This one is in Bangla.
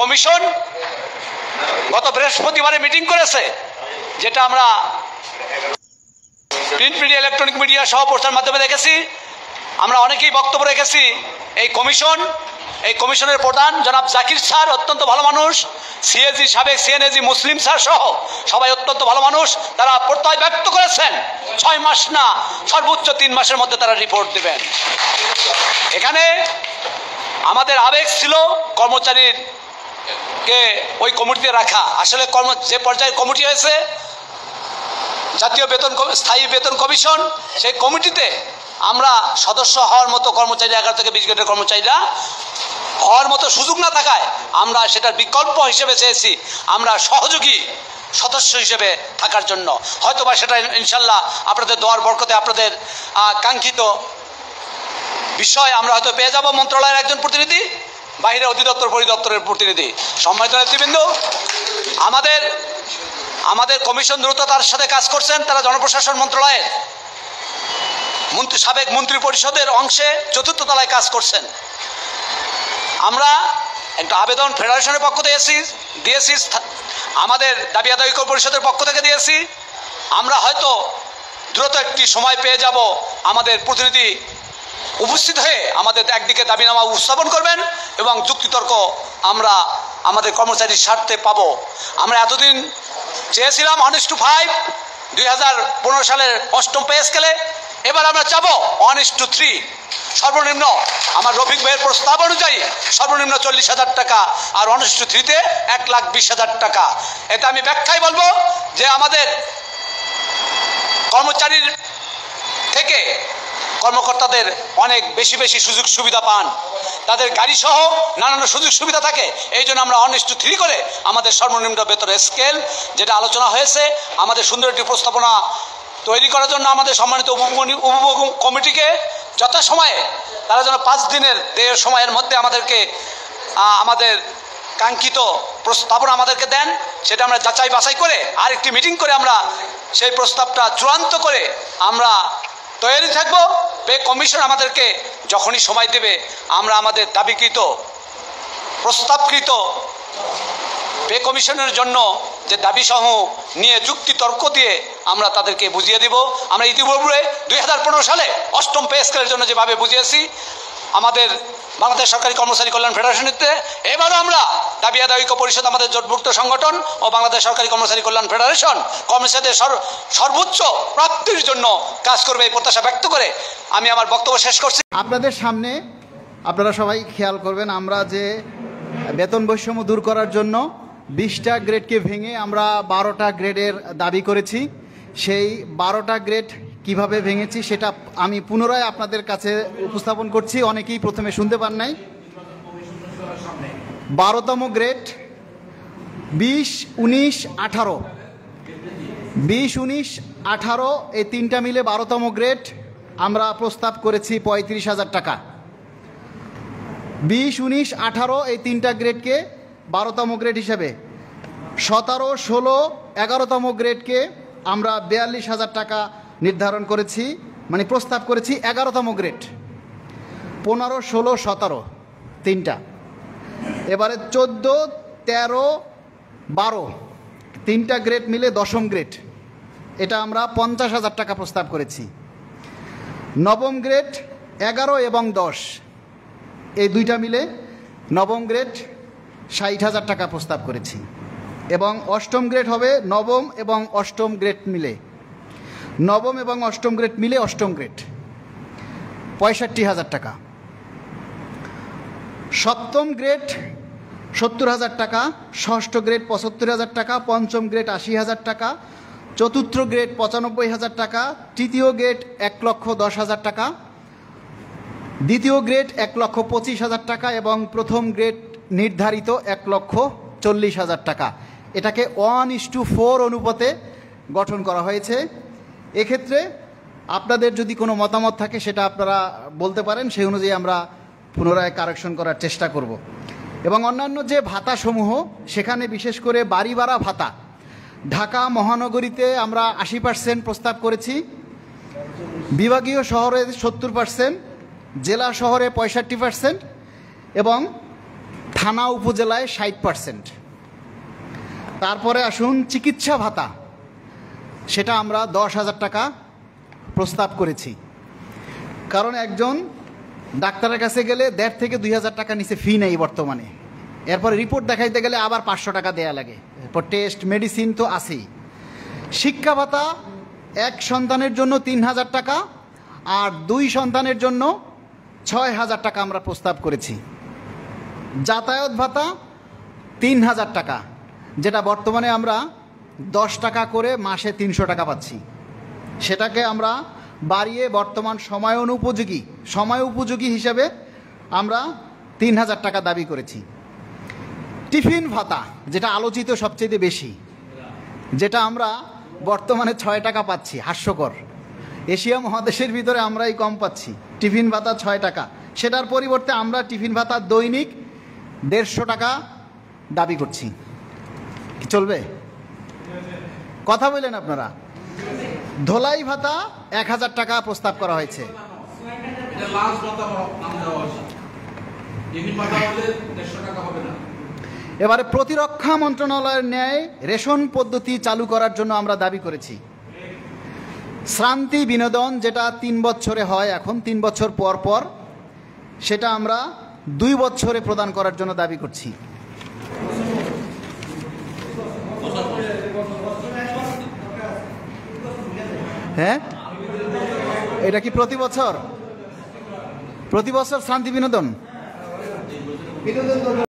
কমিশন গত বৃহস্পতিবারে মিটিং করেছে, যেটা আমরা প্রিন্ট মিডিয়া, ইলেকট্রনিক মিডিয়া সহ প্রচার মাধ্যমে দেখেছি। আমরা অনেকেই বক্তব্য রেখেছি। এই কমিশনের প্রধান জনাব জাকির স্যার অত্যন্ত ভালো মানুষ, সিএজি সাবেক সিএনএজি মুসলিম স্যার সহ সবাই অত্যন্ত ভালো মানুষ। তারা প্রত্যয় ব্যক্ত করেছেন 6 মাস না সর্বোচ্চ 3 মাসের মধ্যে তারা রিপোর্ট দেবেন। এখানে আমাদের আবেগ ছিল কর্মচারীকে ওই কমিটিতে রাখা। আসলে যে পর্যায়ে কমিটি হয়েছে জাতীয় স্থায়ী বেতন কমিশন, সেই কমিটিতে আমরা সদস্য হওয়ার মতো কর্মচারী 11 থেকে 20 গ্রেডের কর্মচারীরা হওয়ার মতো সুযোগ না থাকায় আমরা সেটার বিকল্প হিসেবে চেয়েছি আমরা সহযোগী সদস্য হিসেবে থাকার জন্য। হয়তোবা সেটা ইনশাল্লাহ আপনাদের দোয়ার বরকতে আপনাদের কাঙ্ক্ষিত বিষয় আমরা হয়তো পেয়ে যাব। মন্ত্রণালয়ের একজন প্রতিনিধি, বাইরে অধিদপ্তর পরিদপ্তরের প্রতিনিধি। সম্মানিত নেতৃবৃন্দ, আমাদের কমিশন দ্রুততার সাথে কাজ করছেন। তারা জনপ্রশাসন মন্ত্রণালয়ের সাবেক মন্ত্রী পরিষদের অংশে 4র্থ তলায় কাজ করছেন। আমরা একটা আবেদন ফেডারেশনের পক্ষ থেকে দিয়েছি, আমাদের দাবি আদায় পরিষদের পক্ষ থেকে দিয়েছি। আমরা হয়তো দ্রুত একটি সময় পেয়ে যাব, আমাদের প্রতিনিধি উপস্থিত হয়ে আমাদের একদিকে দাবিনামা উপস্থাপন করবেন এবং যুক্তিতর্ক আমরা আমাদের কর্মচারীর স্বার্থে পাব। আমরা এতদিন চেয়েছিলাম 1:5 2015 সালের 8ম পে স্কেলে, এবার আমরা চাবো 1:3। সর্বনিম্ন আমার রফিক ভাইয়ের প্রস্তাব অনুযায়ী সর্বনিম্ন 40,000 টাকা আর 1:3-তে 1,20,000 টাকা। এটা আমি ব্যাখ্যায় বলবো যে আমাদের কর্মচারীর থেকে কর্মকর্তাদের অনেক বেশি সুযোগ সুবিধা পান, তাদের গাড়ি সহ নানান সুযোগ সুবিধা থাকে। এই জন্য আমরা 1:3 করে আমাদের সর্বনিম্ন বেতনের স্কেল যেটা আলোচনা হয়েছে, আমাদের সুন্দর একটি প্রস্তাবনা তৈরি করার জন্য আমাদের সম্মানিত উপভোগ কমিটিকে যথাসময়ে তারা যেন 5 দিনের সময়ের মধ্যে আমাদেরকে আমাদের কাঙ্ক্ষিত প্রস্তাবনা আমাদেরকে দেন, সেটা আমরা যাচাই বাছাই করে আরেকটি মিটিং করে আমরা সেই প্রস্তাবটা চূড়ান্ত করে আমরা তৈরি থাকব। পে কমিশন আমাদেরকে যখনই সময় দেবে আমরা আমাদের দাবিকৃত প্রস্তাবকৃত পে কমিশনের জন্য যে দাবিসমূহ নিয়ে যুক্তি তর্ক দিয়ে আমরা তাদেরকে বুঝিয়ে দিব। আমরা ইতিপূর্বে 2015 সালে 8ম পে স্কেলের জন্য যেভাবে বুঝিয়েছি আমাদের বাংলাদেশ সরকারি কর্মচারী কল্যাণ ফেডারেশনতে, এবারও আমরা দাবি আদায় ঐক্য পরিষদ আমাদের জোটভুক্ত সংগঠন ও বাংলাদেশ সরকারি কর্মচারী কল্যাণ ফেডারেশন কর্মচারীদের সর্বোচ্চ প্রাপ্তির জন্য কাজ করবে এই প্রত্যাশা ব্যক্ত করে আমি আমার বক্তব্য শেষ করছি। আপনাদের সামনে আপনারা সবাই খেয়াল করবেন, আমরা যে বেতন বৈষম্য দূর করার জন্য 20টা গ্রেডকে ভেঙে আমরা 12টা গ্রেডের দাবি করেছি। সেই 12টা গ্রেড কিভাবে ভেঙেছি সেটা আমি পুনরায় আপনাদের কাছে উপস্থাপন করছি। অনেকেই প্রথমে শুনতে পান নাই। 12তম গ্রেড 20, 19, 18, 20, 19, 18 এই 3টা মিলে 12তম গ্রেড আমরা প্রস্তাব করেছি 35,000 টাকা। 20, 19, 18 এই 3টা গ্রেডকে 12তম গ্রেড হিসাবে, 17, 16, 11তম গ্রেডকে আমরা 42,000 টাকা নির্ধারণ করেছি, মানে প্রস্তাব করেছি 11তম গ্রেড। 15, 16, 17 3টা। এবারে 14, 13, 12 3টা গ্রেড মিলে 10ম গ্রেড, এটা আমরা 50,000 টাকা প্রস্তাব করেছি। 9ম গ্রেড 11 এবং 10 এই 2টা মিলে 9ম গ্রেড 60,000 টাকা প্রস্তাব করেছি। এবং 8ম গ্রেড হবে 9ম এবং 8ম গ্রেড মিলে, 9ম এবং 8ম গ্রেড মিলে 8ম গ্রেড 65,000 টাকা। 7ম গ্রেড 70,000 টাকা, 6ষ্ঠ গ্রেড 75,000 টাকা, 5ম গ্রেড 80,000 টাকা, 4র্থ গ্রেড 95,000 টাকা, 3য় গ্রেড 1,10,000 টাকা, 2য় গ্রেড 1,25,000 টাকা এবং 1ম গ্রেড নির্ধারিত 1,40,000 টাকা। এটাকে 1:4 অনুপাতে গঠন করা হয়েছে। এক্ষেত্রে আপনাদের যদি কোনো মতামত থাকে সেটা আপনারা বলতে পারেন, সেই অনুযায়ী আমরা পুনরায় কারেকশন করার চেষ্টা করব। এবং অন্যান্য যে ভাতাসমূহ, সেখানে বিশেষ করে বাড়ি ভাড়া ভাতা ঢাকা মহানগরীতে আমরা 80% প্রস্তাব করেছি, বিভাগীয় শহরে 70%, জেলা শহরে 65% এবং থানা উপজেলায় 60%। তারপরে আসুন চিকিৎসা ভাতা, সেটা আমরা 10,000 টাকা প্রস্তাব করেছি। কারণ একজন ডাক্তারের কাছে গেলে 1,500 থেকে 2,000 টাকা নিচে ফি নেই বর্তমানে। এরপর রিপোর্ট দেখাইতে গেলে আবার 500 টাকা দেয়া লাগে, এরপর টেস্ট মেডিসিন তো আছেই। শিক্ষা ভাতা 1 সন্তানের জন্য 3,000 টাকা আর 2 সন্তানের জন্য 6,000 টাকা আমরা প্রস্তাব করেছি। যাতায়াত ভাতা 3,000 টাকা, যেটা বর্তমানে আমরা 10 টাকা করে মাসে 300 টাকা পাচ্ছি, সেটাকে আমরা বাড়িয়ে বর্তমান সময় উপযোগী হিসাবে আমরা 3,000 টাকা দাবি করেছি। টিফিন ভাতা, যেটা আলোচিত সবচেয়ে বেশি, যেটা আমরা বর্তমানে 6 টাকা পাচ্ছি, হাস্যকর। এশিয়া মহাদেশের ভিতরে আমরাই কম পাচ্ছি টিফিন ভাতা 6 টাকা। সেটার পরিবর্তে আমরা টিফিন ভাতা দৈনিক 150 টাকা দাবি করছি। কি চলবে? কথা বললেন আপনারা? ধোলাই ভাতা 1,000 টাকা প্রস্তাব করা হয়েছে। এবারে প্রতিরক্ষা মন্ত্রণালয়ের ন্যায় রেশন পদ্ধতি চালু করার জন্য আমরা দাবি করেছি। শ্রান্তি বিনোদন, যেটা 3 বছরে হয় এখন, 3 বছর পর পর, সেটা আমরা 2 বছরে প্রদান করার জন্য দাবি করছি। হ্যাঁ, এটা কি প্রতি বছর শ্রান্তি বিনোদন?